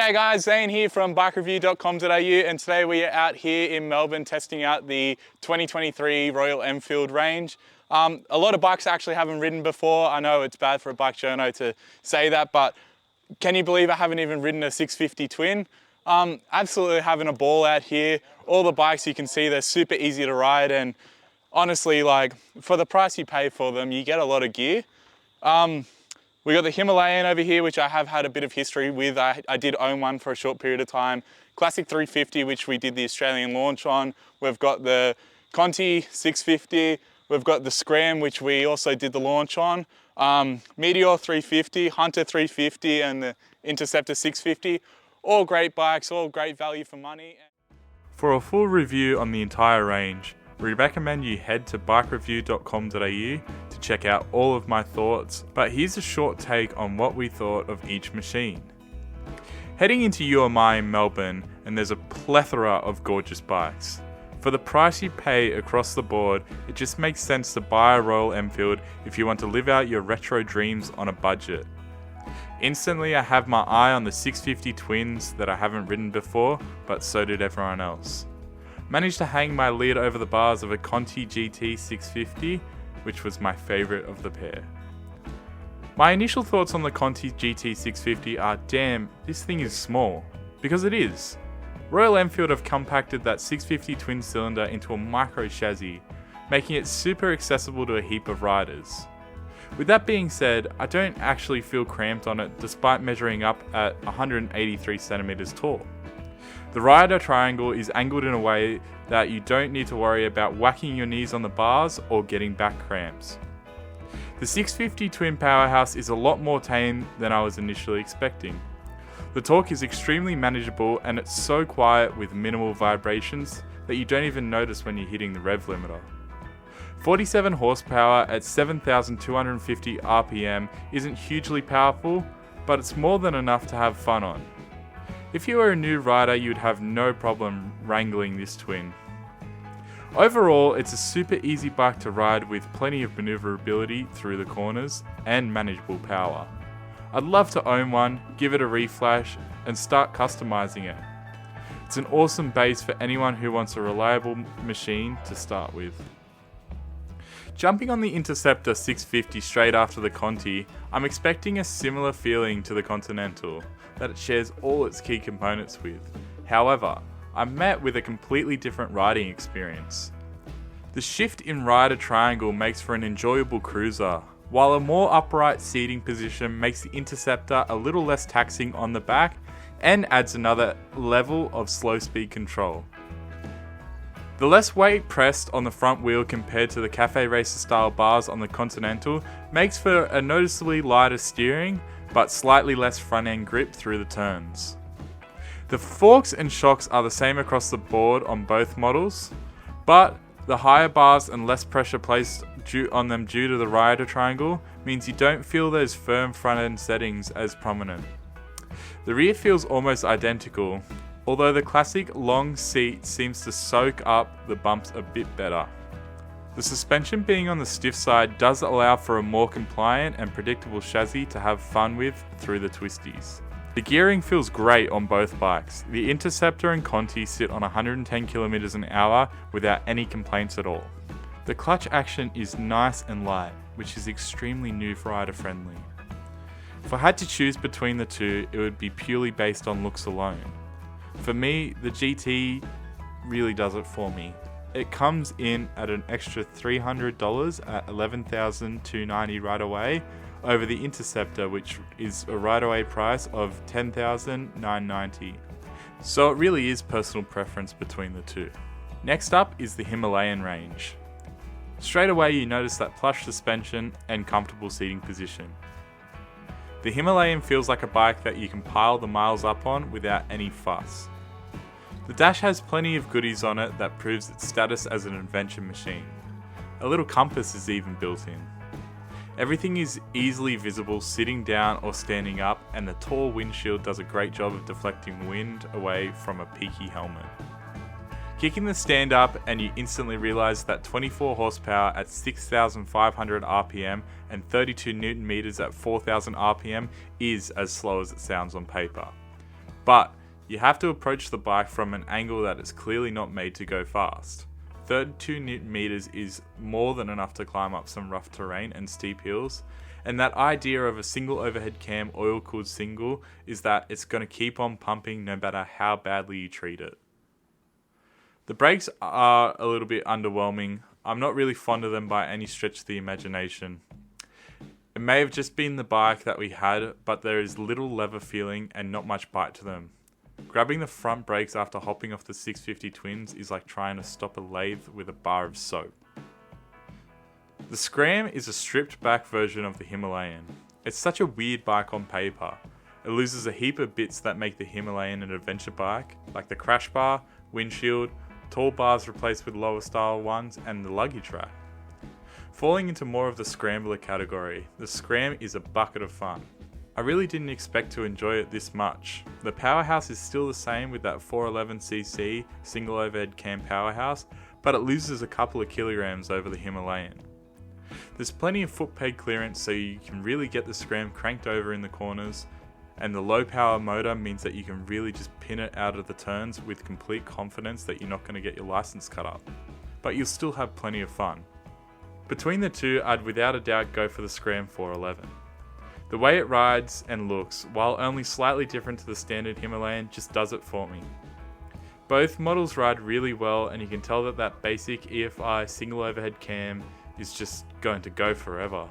G'day guys, Zane here from BikeReview.com.au, and today we are out here in Melbourne testing out the 2023 Royal Enfield Range. A lot of bikes I actually haven't ridden before. I know it's bad for a bike journo to say that, but can you believe I haven't even ridden a 650 twin? Absolutely having a ball out here. All the bikes you can see, they're super easy to ride, and honestly, like, for the price you pay for them, you get a lot of gear. We got the Himalayan over here, which I have had a bit of history with. I did own one for a short period of time. Classic 350, which we did the Australian launch on. We've got the Conti 650. We've got the Scram, which we also did the launch on. Meteor 350, Hunter 350, and the Interceptor 650. All great bikes, all great value for money. For a full review on the entire range, we recommend you head to BikeReview.com.au to check out all of my thoughts, but here's a short take on what we thought of each machine. Heading into UMI in Melbourne, and there's a plethora of gorgeous bikes. For the price you pay across the board, it just makes sense to buy a Royal Enfield if you want to live out your retro dreams on a budget. Instantly I have my eye on the 650 twins that I haven't ridden before, but so did everyone else. Managed to hang my lid over the bars of a Conti GT 650, which was my favourite of the pair. My initial thoughts on the Conti GT 650 are, damn, this thing is small. Because it is. Royal Enfield have compacted that 650 twin cylinder into a micro chassis, making it super accessible to a heap of riders. With that being said, I don't actually feel cramped on it despite measuring up at 183 centimeters tall. The rider triangle is angled in a way that you don't need to worry about whacking your knees on the bars or getting back cramps. The 650 twin powerhouse is a lot more tame than I was initially expecting. The torque is extremely manageable, and it's so quiet with minimal vibrations that you don't even notice when you're hitting the rev limiter. 47 horsepower at 7,250 RPM isn't hugely powerful, but it's more than enough to have fun on. If you were a new rider, you'd have no problem wrangling this twin. Overall, it's a super easy bike to ride with plenty of maneuverability through the corners and manageable power. I'd love to own one, give it a reflash, and start customizing it. It's an awesome base for anyone who wants a reliable machine to start with. Jumping on the Interceptor 650 straight after the Conti, I'm expecting a similar feeling to the Continental, that it shares all its key components with. However, I'm met with a completely different riding experience. The shift in rider triangle makes for an enjoyable cruiser, while a more upright seating position makes the Interceptor a little less taxing on the back and adds another level of slow speed control. The less weight pressed on the front wheel compared to the Cafe Racer style bars on the Continental makes for a noticeably lighter steering, but slightly less front end grip through the turns. The forks and shocks are the same across the board on both models, but the higher bars and less pressure placed on them due to the rider triangle means you don't feel those firm front end settings as prominent. The rear feels almost identical, although the classic long seat seems to soak up the bumps a bit better. The suspension being on the stiff side does allow for a more compliant and predictable chassis to have fun with through the twisties. The gearing feels great on both bikes. The Interceptor and Conti sit on 110 km an hour without any complaints at all. The clutch action is nice and light, which is extremely new for rider friendly. If I had to choose between the two, it would be purely based on looks alone. For me, the GT really does it for me. It comes in at an extra $300 at $11,290 right away over the Interceptor, which is a right away price of $10,990. So it really is personal preference between the two. Next up is the Himalayan range. Straight away you notice that plush suspension and comfortable seating position. The Himalayan feels like a bike that you can pile the miles up on without any fuss. The dash has plenty of goodies on it that proves its status as an adventure machine. A little compass is even built in. Everything is easily visible sitting down or standing up, and the tall windshield does a great job of deflecting wind away from a peaky helmet. Kicking the stand up and you instantly realize that 24 horsepower at 6,500 RPM and 32 Newton meters at 4,000 RPM is as slow as it sounds on paper. but you have to approach the bike from an angle that is clearly not made to go fast. 32 Newton meters is more than enough to climb up some rough terrain and steep hills, and that idea of a single overhead cam oil-cooled single is that it's going to keep on pumping no matter how badly you treat it. The brakes are a little bit underwhelming. I'm not really fond of them by any stretch of the imagination. It may have just been the bike that we had, but there is little lever feeling and not much bite to them. Grabbing the front brakes after hopping off the 650 Twins is like trying to stop a lathe with a bar of soap. The Scram is a stripped back version of the Himalayan. It's such a weird bike on paper. It loses a heap of bits that make the Himalayan an adventure bike, like the crash bar, windshield, tall bars replaced with lower style ones, and the luggage rack. Falling into more of the scrambler category, the Scram is a bucket of fun. I really didn't expect to enjoy it this much. The powerhouse is still the same with that 411cc single overhead cam powerhouse, but it loses a couple of kilograms over the Himalayan. There's plenty of foot peg clearance so you can really get the Scram cranked over in the corners, and the low power motor means that you can really just pin it out of the turns with complete confidence that you're not going to get your license cut up. But you'll still have plenty of fun. Between the two, I'd without a doubt go for the Scram 411. The way it rides and looks, while only slightly different to the standard Himalayan, just does it for me. Both models ride really well, and you can tell that basic EFI single overhead cam is just going to go forever.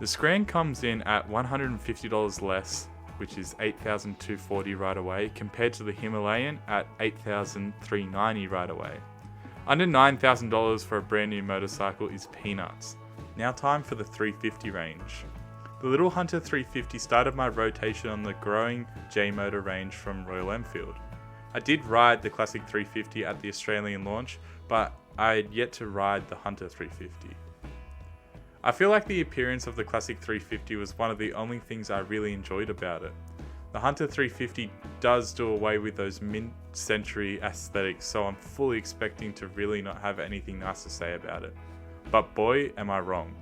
The Scram comes in at $150 less, which is $8,240 right away, compared to the Himalayan at $8,390 right away. Under $9,000 for a brand new motorcycle is peanuts. Now time for the 350 range. The little Hunter 350 started my rotation on the growing J-Motor range from Royal Enfield. I did ride the classic 350 at the Australian launch, but I had yet to ride the Hunter 350. I feel like the appearance of the classic 350 was one of the only things I really enjoyed about it. The Hunter 350 does do away with those mid-century aesthetics, so I'm fully expecting to really not have anything nice to say about it. But boy, am I wrong.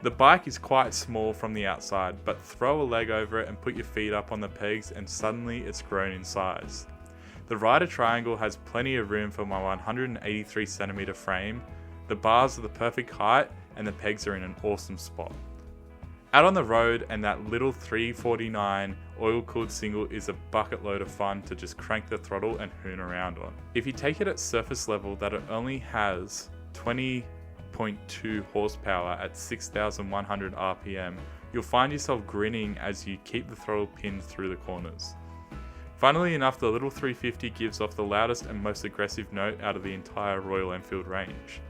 The bike is quite small from the outside, but throw a leg over it and put your feet up on the pegs and suddenly it's grown in size. The rider triangle has plenty of room for my 183cm frame, the bars are the perfect height, and the pegs are in an awesome spot. Out on the road, and that little 349 oil-cooled single is a bucket load of fun to just crank the throttle and hoon around on. If you take it at surface level that it only has 20.2 horsepower at 6,100 RPM, you'll find yourself grinning as you keep the throttle pinned through the corners. Funnily enough, the little 350 gives off the loudest and most aggressive note out of the entire Royal Enfield range.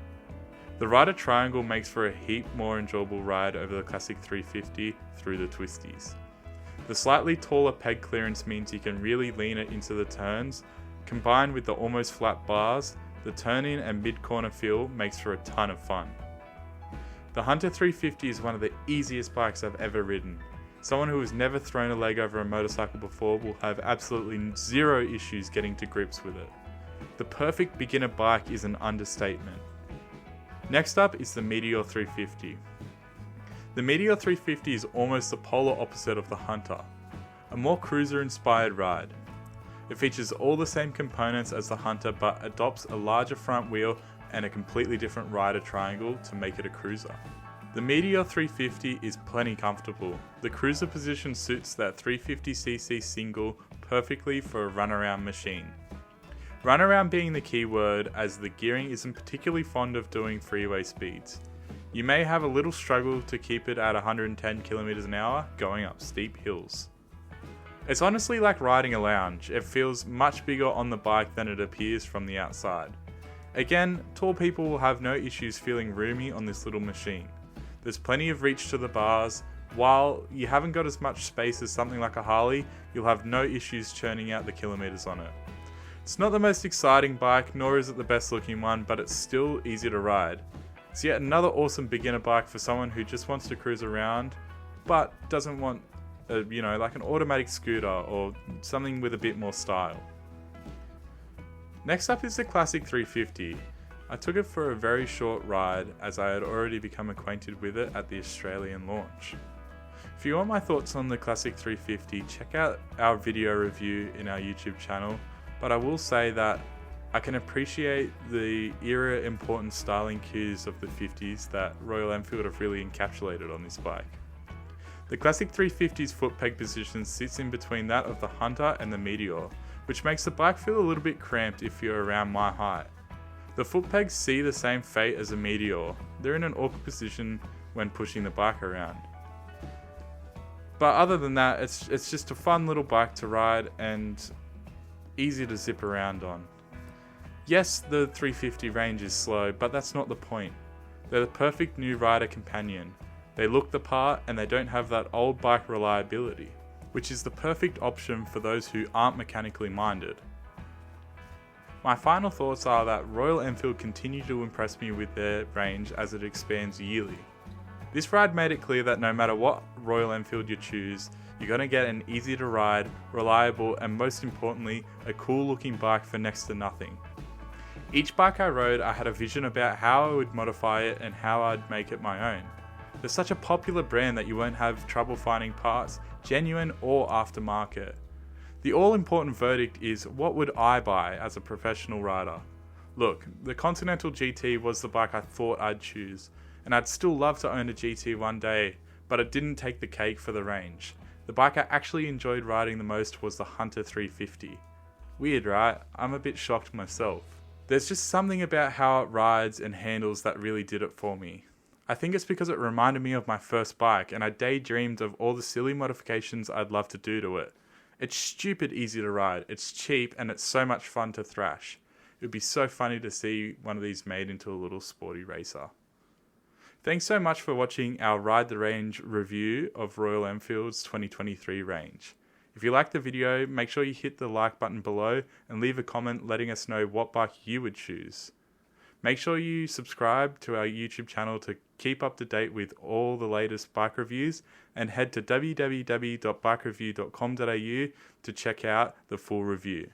The rider triangle makes for a heap more enjoyable ride over the classic 350 through the twisties. The slightly taller peg clearance means you can really lean it into the turns. Combined with the almost flat bars, the turn-in and mid-corner feel makes for a ton of fun. The Hunter 350 is one of the easiest bikes I've ever ridden. Someone who has never thrown a leg over a motorcycle before will have absolutely zero issues getting to grips with it. The perfect beginner bike is an understatement. Next up is the Meteor 350. The Meteor 350 is almost the polar opposite of the Hunter, a more cruiser-inspired ride. It features all the same components as the Hunter but adopts a larger front wheel and a completely different rider triangle to make it a cruiser. The Meteor 350 is plenty comfortable. The cruiser position suits that 350cc single perfectly for a runaround machine. Runaround being the key word, as the gearing isn't particularly fond of doing freeway speeds. You may have a little struggle to keep it at 110 km an hour going up steep hills. It's honestly like riding a lounge. It feels much bigger on the bike than it appears from the outside. Again, tall people will have no issues feeling roomy on this little machine. There's plenty of reach to the bars. While you haven't got as much space as something like a Harley, you'll have no issues churning out the kilometers on it. It's not the most exciting bike, nor is it the best looking one, but it's still easy to ride. It's yet another awesome beginner bike for someone who just wants to cruise around, but doesn't want like an automatic scooter or something with a bit more style. Next up is the classic 350. I took it for a very short ride as I had already become acquainted with it at the Australian launch. If you want my thoughts on the Classic 350, check out our video review in our YouTube channel, but I will say that I can appreciate the era important styling cues of the 50s that Royal Enfield have really encapsulated on this bike. The Classic 350's foot peg position sits in between that of the Hunter and the Meteor, which makes the bike feel a little bit cramped if you're around my height. The foot pegs see the same fate as a Meteor. They're in an awkward position when pushing the bike around. But other than that, it's just a fun little bike to ride and easy to zip around on. Yes, the 350 range is slow, but that's not the point. They're the perfect new rider companion. They look the part and they don't have that old bike reliability, which is the perfect option for those who aren't mechanically minded. My final thoughts are that Royal Enfield continue to impress me with their range as it expands yearly. This ride made it clear that no matter what Royal Enfield you choose, you're going to get an easy to ride, reliable, and most importantly, a cool looking bike for next to nothing. Each bike I rode, I had a vision about how I would modify it and how I'd make it my own. They're such a popular brand that you won't have trouble finding parts, genuine or aftermarket. The all-important verdict is, what would I buy as a professional rider? Look, the Continental GT was the bike I thought I'd choose, and I'd still love to own a GT one day, but it didn't take the cake for the range. The bike I actually enjoyed riding the most was the Hunter 350. Weird, right? I'm a bit shocked myself. There's just something about how it rides and handles that really did it for me. I think it's because it reminded me of my first bike and I daydreamed of all the silly modifications I'd love to do to it. It's stupid easy to ride, it's cheap, and it's so much fun to thrash. It would be so funny to see one of these made into a little sporty racer. Thanks so much for watching our Ride the Range review of Royal Enfield's 2023 range. If you liked the video, make sure you hit the like button below and leave a comment letting us know what bike you would choose. Make sure you subscribe to our YouTube channel to keep up to date with all the latest bike reviews, and head to www.bikereview.com.au to check out the full review.